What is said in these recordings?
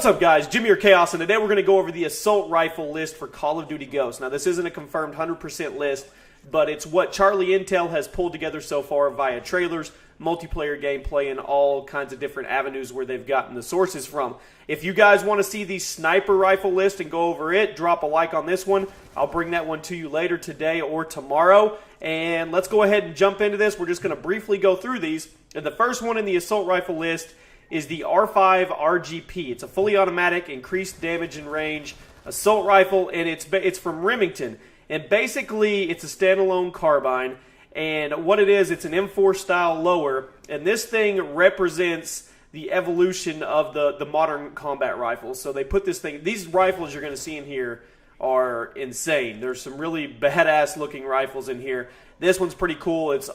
What's up, guys? Jimmy or Chaos, and today we're going to go over the assault rifle list for Call of Duty Ghosts. Now, this isn't a confirmed 100% list, but it's what Charlie Intel has pulled together so far via trailers, multiplayer gameplay, and all kinds of different avenues where they've gotten the sources from. If you guys want to see the sniper rifle list and go over it, drop a like on this one. I'll bring that one to you later today or tomorrow. And let's go ahead and jump into this. We're just going to briefly go through these. And the first one in the assault rifle list is the R5 RGP. It's a fully automatic, increased damage and range assault rifle, and it's from Remington. And basically, it's a standalone carbine. And what it is, it's an M4 style lower, and this thing represents the evolution of the modern combat rifles. So they put this thing, these rifles you're going to see in here are insane. There's some really badass looking rifles in here. This one's pretty cool. It's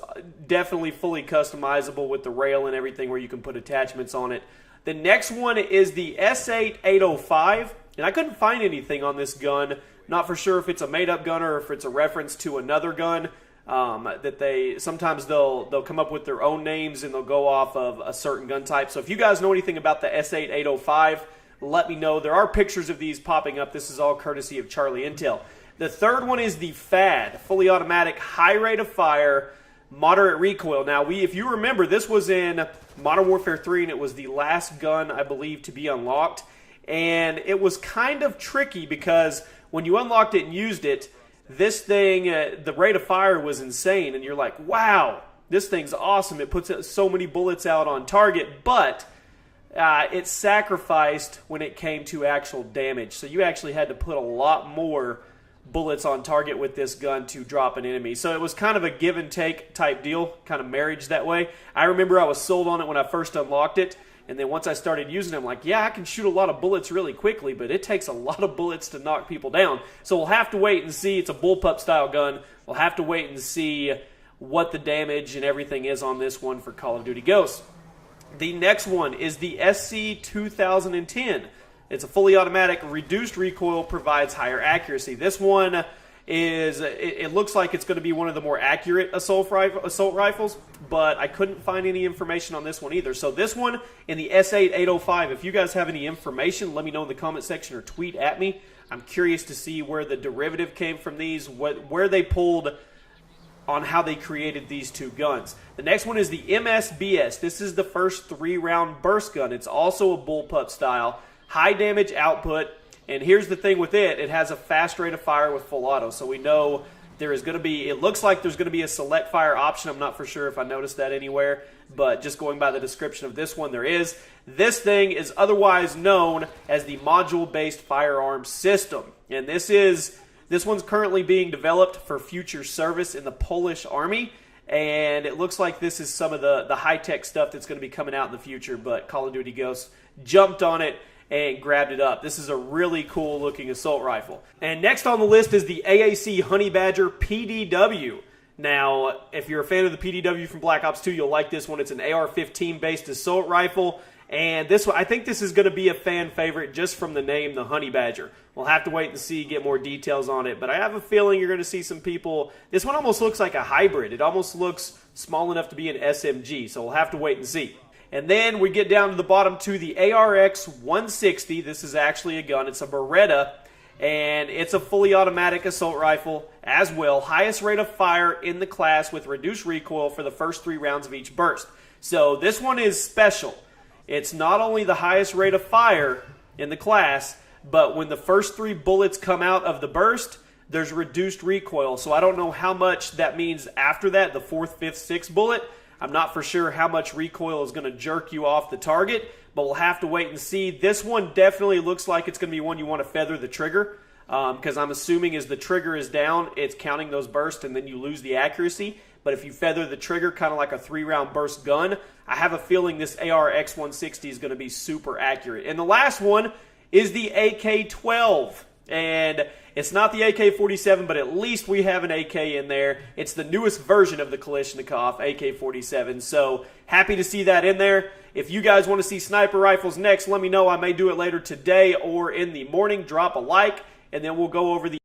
definitely fully customizable with the rail and everything where you can put attachments on it. The next one is the S8 805, and I couldn't find anything on this gun. Not for sure if it's a made-up gun or if it's a reference to another gun. That sometimes they'll come up with their own names and they'll go off of a certain gun type. So if you guys know anything about the S8 805, let me know. There are pictures of these popping up. This is all courtesy of Charlie Intel. The third one is the FAD, fully automatic, high rate of fire, moderate recoil. Now, if you remember, this was in Modern Warfare 3, and it was the last gun, I believe, to be unlocked. And it was kind of tricky because when you unlocked it and used it, this thing, the rate of fire was insane. And you're like, wow, this thing's awesome. It puts so many bullets out on target, but it sacrificed when it came to actual damage. So you actually had to put a lot more bullets on target with this gun to drop an enemy. So it was kind of a give and take type deal, kind of marriage that way. I remember I was sold on it when I first unlocked it, and then once I started using it, I'm like, yeah, I can shoot a lot of bullets really quickly, but it takes a lot of bullets to knock people down. So we'll have to wait and see. It's a bullpup style gun. We'll have to wait and see what the damage and everything is on this one for Call of Duty Ghosts. The next one is the SC 2010. It's a fully automatic, reduced recoil, provides higher accuracy. This one is, it looks like it's going to be one of the more accurate assault rifles, but I couldn't find any information on this one either. So this one in the S8 805, if you guys have any information, let me know in the comment section or tweet at me. I'm curious to see where the derivative came from these, where they pulled on how they created these two guns. The next one is the MSBS. This is the first 3-round burst gun. It's also a bullpup style. High damage output, and here's the thing with it, it has a fast rate of fire with full auto, so we know there is going to be, it looks like there's going to be a select fire option. I'm not for sure if I noticed that anywhere, but just going by the description of this one, there is. This thing is otherwise known as the module-based firearm system, and this one's currently being developed for future service in the Polish army, and it looks like this is some of the high-tech stuff that's going to be coming out in the future, but Call of Duty Ghosts jumped on it and grabbed it up. This is a really cool looking assault rifle. And next on the list is the AAC Honey Badger PDW. Now, if you're a fan of the PDW from Black Ops 2, you'll like this one. It's an AR-15 based assault rifle. And this one, I think this is going to be a fan favorite just from the name, the Honey Badger. We'll have to wait and see, get more details on it. But I have a feeling you're going to see some people. This one almost looks like a hybrid. It almost looks small enough to be an SMG. So we'll have to wait and see. And then we get down to the bottom to the ARX 160. This is actually a gun. It's a Beretta, and it's a fully automatic assault rifle as well. Highest rate of fire in the class with reduced recoil for the first 3 rounds of each burst. So this one is special. It's not only the highest rate of fire in the class, but when the first 3 bullets come out of the burst, there's reduced recoil. So I don't know how much that means after that, the 4th, 5th, 6th bullet. I'm not for sure how much recoil is going to jerk you off the target, but we'll have to wait and see. This one definitely looks like it's going to be one you want to feather the trigger, because I'm assuming as the trigger is down, it's counting those bursts and then you lose the accuracy. But if you feather the trigger, kind of like a 3-round burst gun, I have a feeling this ARX 160 is going to be super accurate. And the last one is the AK-12. And it's not the AK-47, but at least we have an AK in there. It's the newest version of the Kalashnikov, AK-47. So happy to see that in there. If you guys want to see sniper rifles next, let me know. I may do it later today or in the morning. Drop a like, and then we'll go over the